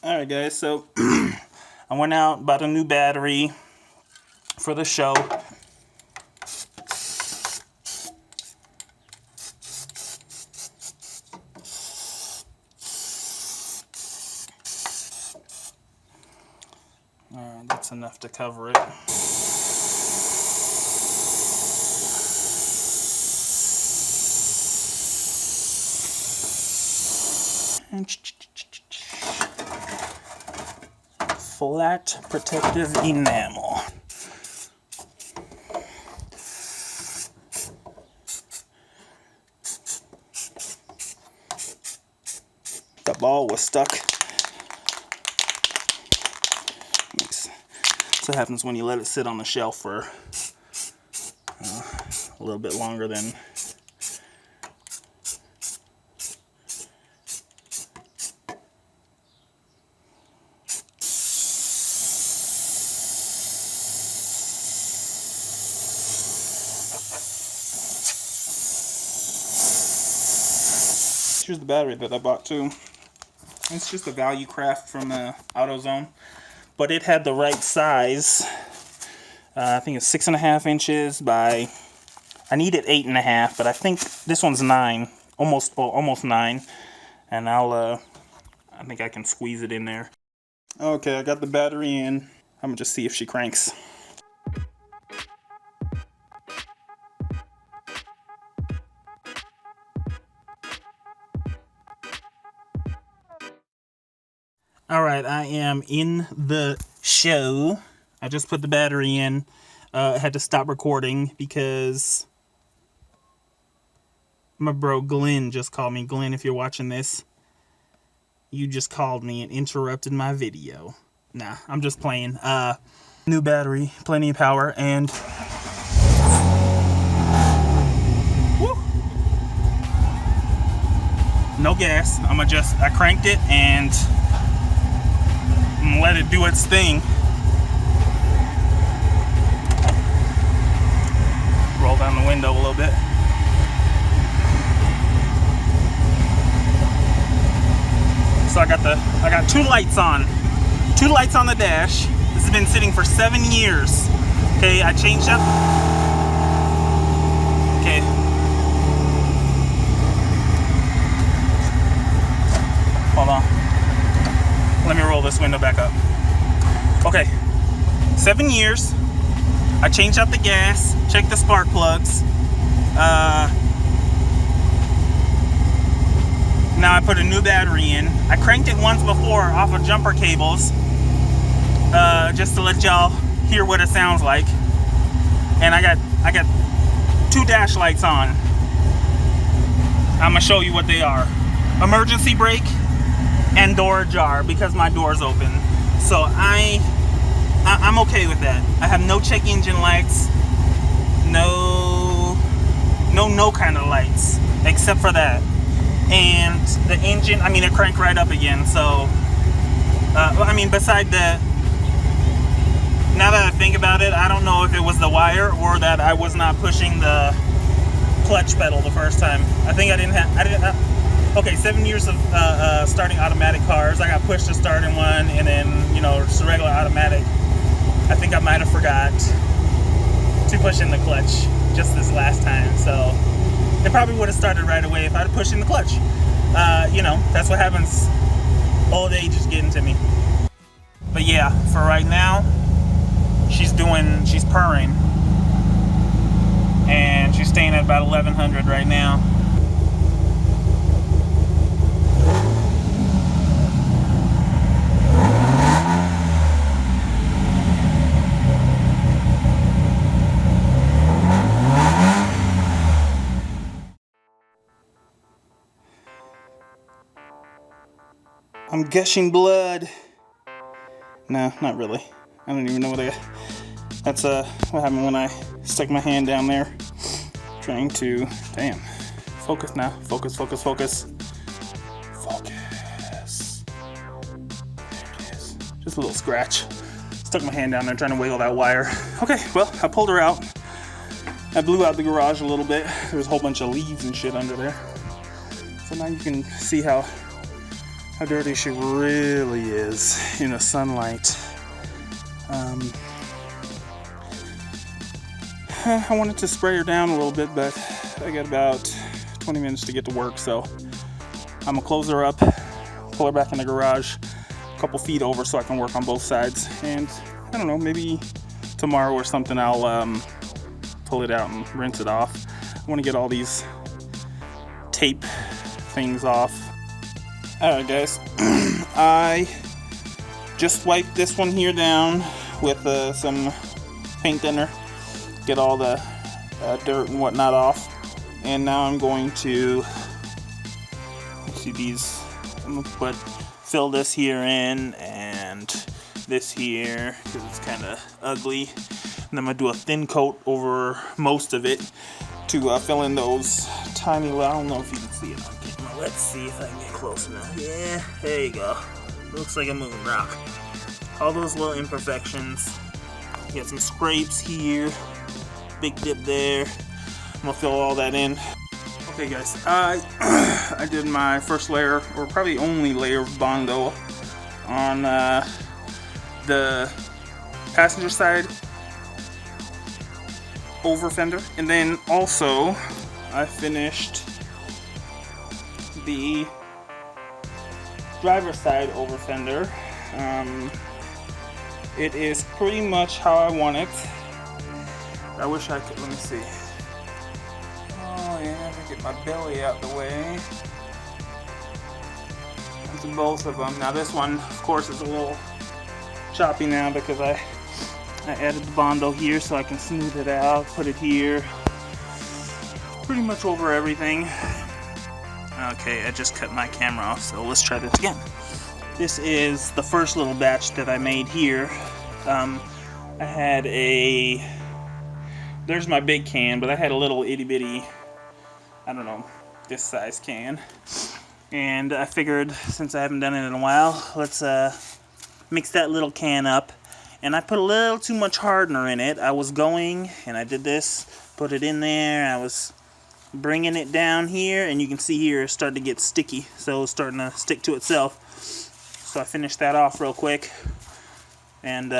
Alright guys, so I went out, bought a new battery for the show. Alright, that's enough to cover it. And flat protective enamel. The ball was stuck. That's what happens when you let it sit on the shelf for a little bit longer than Here's the battery that I bought too. It's just a Value Craft from AutoZone, but it had the right size. I think it's 6.5 inches by. I needed 8.5, but I think this one's 9, almost 9, and I think I can squeeze it in there. Okay, I got the battery in. I'm gonna just see if she cranks. Alright, I am in the show. I just put the battery in. I had to stop recording because my bro Glenn just called me. Glenn, if you're watching this, you just called me and interrupted my video. Nah, I'm just playing. New battery, plenty of power, and woo, no gas. I cranked it and let it do its thing. Roll down the window a little bit. So I got two lights on. Two lights on the dash. This has been sitting for 7 years. Okay, I changed up. Okay. Hold on. Let me roll this window back up. Okay, 7 years. I changed out the gas, checked the spark plugs. Now I put a new battery in. I cranked it once before off of jumper cables, just to let y'all hear what it sounds like. And I got two dash lights on. I'm gonna show you what they are. Emergency brake and door ajar because my door's open. So I'm okay with that. I have no check engine lights, no kind of lights except for that. And the engine, it cranked right up again. So beside that, now that I think about it, I don't know if it was the wire or that I was not pushing the clutch pedal the first time. I think I didn't have. Okay, 7 years of starting automatic cars. I got pushed to start in one, and then, just a regular automatic. I think I might have forgot to push in the clutch just this last time. So it probably would have started right away if I'd have pushed in the clutch. That's what happens. Old age is getting to me. But yeah, for right now, she's purring. And she's staying at about 1100 right now. I'm gushing blood. No, not really. I don't even know what that's what happened when I stuck my hand down there trying to, focus now. Focus. There it is. Just a little scratch. Stuck my hand down there trying to wiggle that wire. Okay, well, I pulled her out. I blew out the garage a little bit. There was a whole bunch of leaves and shit under there. So now you can see how how dirty she really is in the sunlight. I wanted to spray her down a little bit, but I got about 20 minutes to get to work, so I'm gonna close her up, pull her back in the garage a couple feet over so I can work on both sides, and I don't know, maybe tomorrow or something I'll pull it out and rinse it off. I want to get all these tape things off. Alright guys, I just wiped this one here down with some paint thinner, get all the dirt and whatnot off, and now I'm going to see these. I'm gonna fill this here in and this here because it's kind of ugly, and I'm gonna do a thin coat over most of it to fill in those tiny. I don't know if you can see it on camera. Let's see if I can get close enough. Yeah, there you go. Looks like a moon rock. All those little imperfections. You got some scrapes here, big dip there. I'm gonna fill all that in. Okay guys, I did my first layer, or probably only layer of Bondo on the passenger side over fender, and then also I finished the driver's side over fender. It is pretty much how I want it. I wish I could, let me see. Oh yeah, let me get my belly out the way. That's both of them. Now this one, of course, is a little choppy now because I added the Bondo here so I can smooth it out, put it here, pretty much over everything. Okay, I just cut my camera off, so let's try this again. This is the first little batch that I made here. I had there's my big can, but I had a little itty bitty, I don't know, this size can. And I figured, since I haven't done it in a while, let's mix that little can up. And I put a little too much hardener in it. I was going, and I did this, put it in there, I was bringing it down here, and you can see here it's starting to get sticky, so it's starting to stick to itself. So I finished that off real quick, and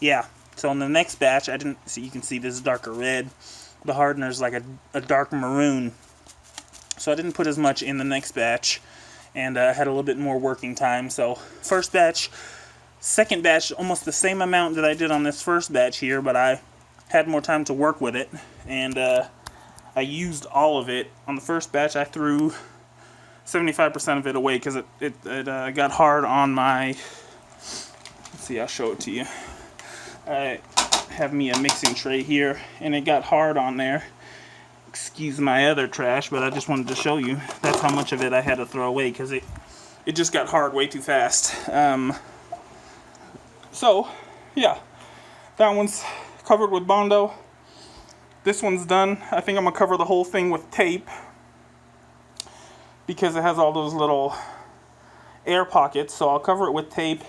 yeah. So in the next batch, I didn't see. You can see this is darker red. The hardener is like a dark maroon. So I didn't put as much in the next batch, and I had a little bit more working time. So first batch, second batch, almost the same amount that I did on this first batch here, but I had more time to work with it, and I used all of it. On the first batch, I threw 75% of it away because it got hard on my, let's see, I'll show it to you. I have me a mixing tray here, and it got hard on there. Excuse my other trash, but I just wanted to show you that's how much of it I had to throw away because it just got hard way too fast. So yeah, that one's covered with Bondo. This one's done. I think I'm gonna cover the whole thing with tape because it has all those little air pockets, so I'll cover it with tape,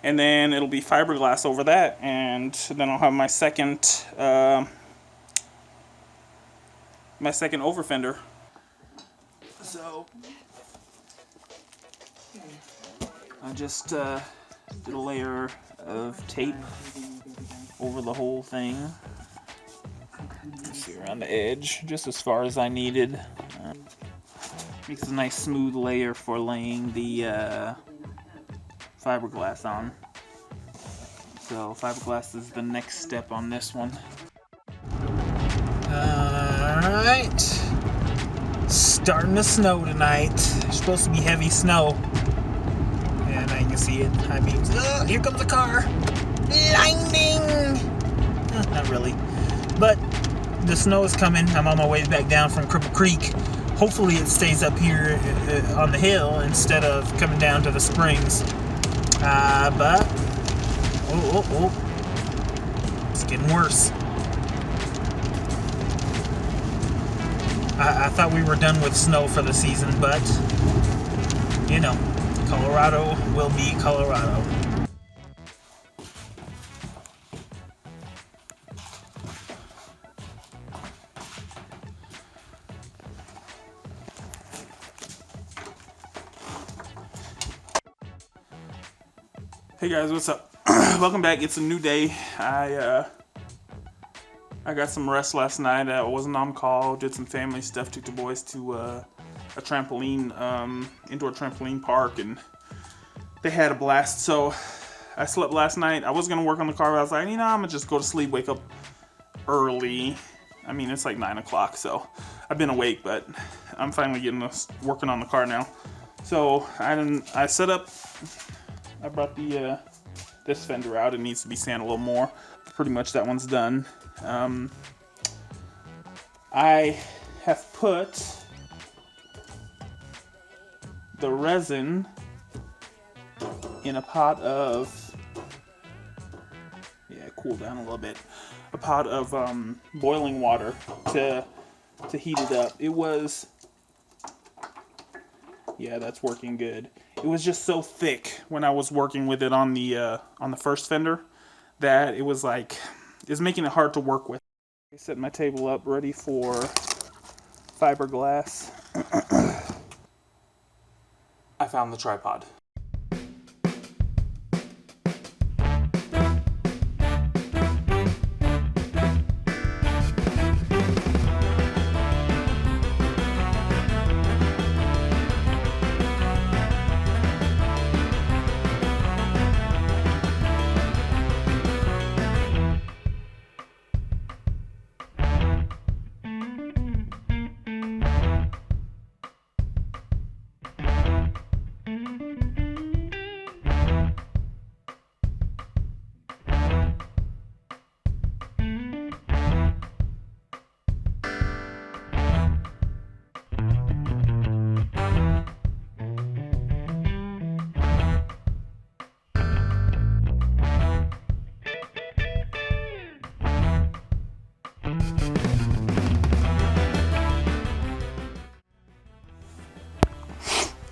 and then it'll be fiberglass over that, and then I'll have my second over fender. So I just did a layer of tape over the whole thing. See, around the edge, just as far as I needed. Makes a nice smooth layer for laying the fiberglass on. So fiberglass is the next step on this one. Alright. Starting to snow tonight. It's supposed to be heavy snow. And now you can see it. High beams. Oh, here comes a car. Lightning! Not really. But the snow is coming. I'm on my way back down from Cripple Creek. Hopefully it stays up here on the hill instead of coming down to the springs. But it's getting worse. I thought we were done with snow for the season, but you know, Colorado will be Colorado. Hey guys, what's up? Welcome back. It's a new day. I got some rest last night. I wasn't on call. Did some family stuff. Took the boys to a trampoline, indoor trampoline park, and they had a blast. So I slept last night. I was gonna work on the car, but I was like, I'm gonna just go to sleep. Wake up early. I mean, it's like 9 o'clock, so I've been awake, but I'm finally working on the car now. So I set up. I brought this fender out. It needs to be sanded a little more. Pretty much that one's done. I have put the resin in a pot of, cool down a little bit. A pot of boiling water to heat it up. It was, that's working good. It was just so thick when I was working with it on the first fender that it was making it hard to work with. I set my table up ready for fiberglass. I found the tripod.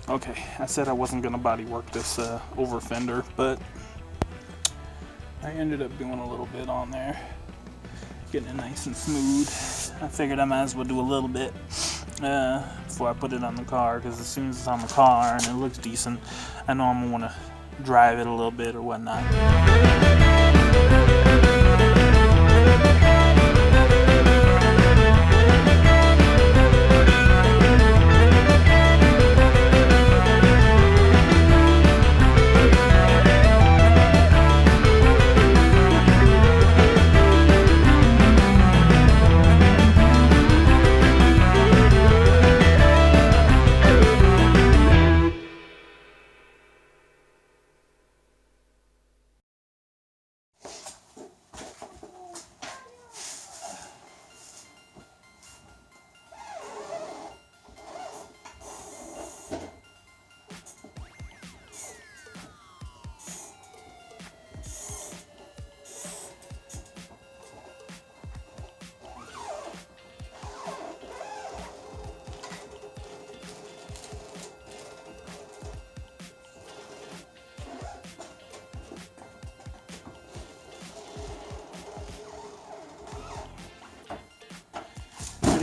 Okay, I said I wasn't gonna body work this over-fender, but I ended up doing a little bit on there, getting it nice and smooth. I figured I might as well do a little bit before I put it on the car, because as soon as it's on the car and it looks decent, I know I'm gonna want to drive it a little bit or whatnot.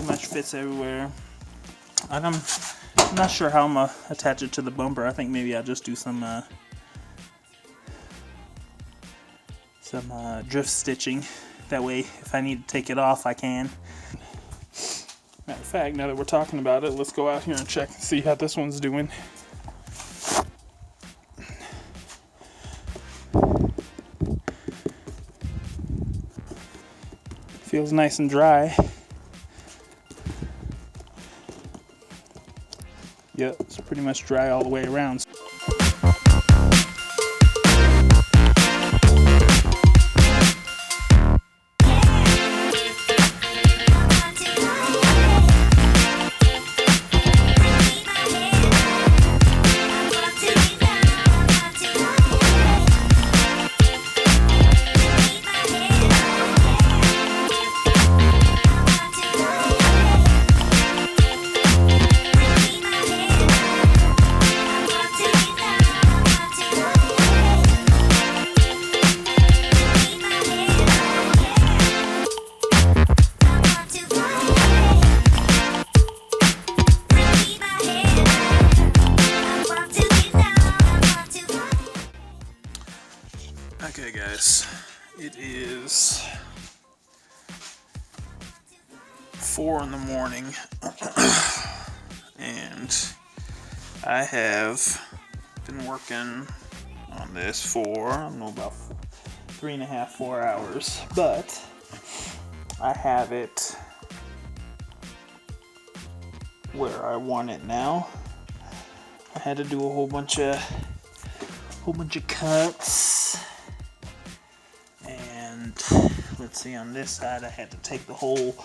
Much fits everywhere. And I'm not sure how I'm gonna attach it to the bumper. I think maybe I'll just do some drift stitching. That way, if I need to take it off, I can. Matter of fact, now that we're talking about it, let's go out here and check and see how this one's doing. Feels nice and dry. Yep, it's pretty much dry all the way around. Okay guys, it is 4 in the morning and I have been working on this for, I don't know, about 3.5, 4 hours, but I have it where I want it now. I had to do a whole bunch of cuts, and let's see, on this side I had to take the whole,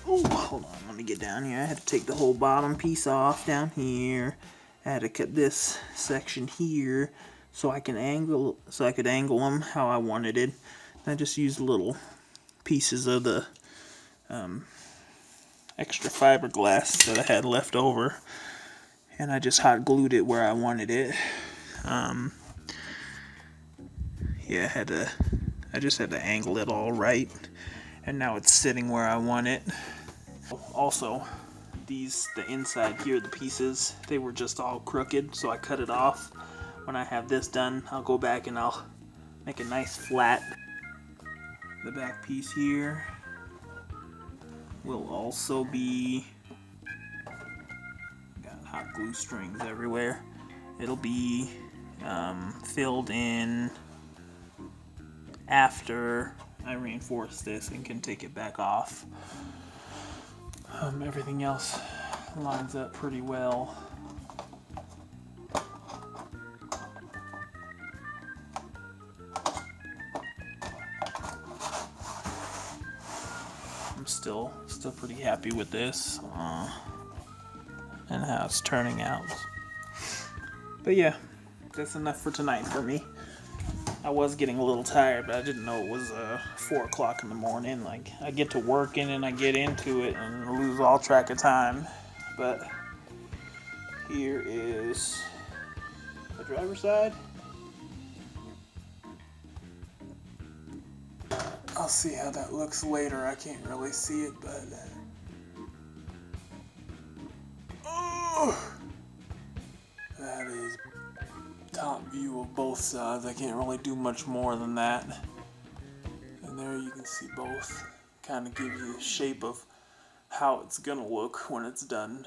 oh, hold on, let me get down here. I had to take the whole bottom piece off down here. I had to cut this section here so I could angle them how I wanted it. I just used little pieces of the extra fiberglass that I had left over, and I just hot glued it where I wanted it. Yeah, I just had to angle it all right, and now it's sitting where I want it. Also, the inside here, the pieces, they were just all crooked, so I cut it off. When I have this done, I'll go back and I'll make a nice flat. The back piece here will also be, got hot glue strings everywhere. It'll be filled in after I reinforce this and can take it back off. Everything else lines up pretty well. I'm still pretty happy with this and how it's turning out. But yeah, that's enough for tonight for me. I was getting a little tired, but I didn't know it was 4 o'clock in the morning. Like, I get to working and I get into it and lose all track of time. But here is the driver's side. I'll see how that looks later. I can't really see it, but oh, that is top view of both sides. I can't really do much more than that. And there you can see both. Kind of give you the shape of how it's gonna look when it's done.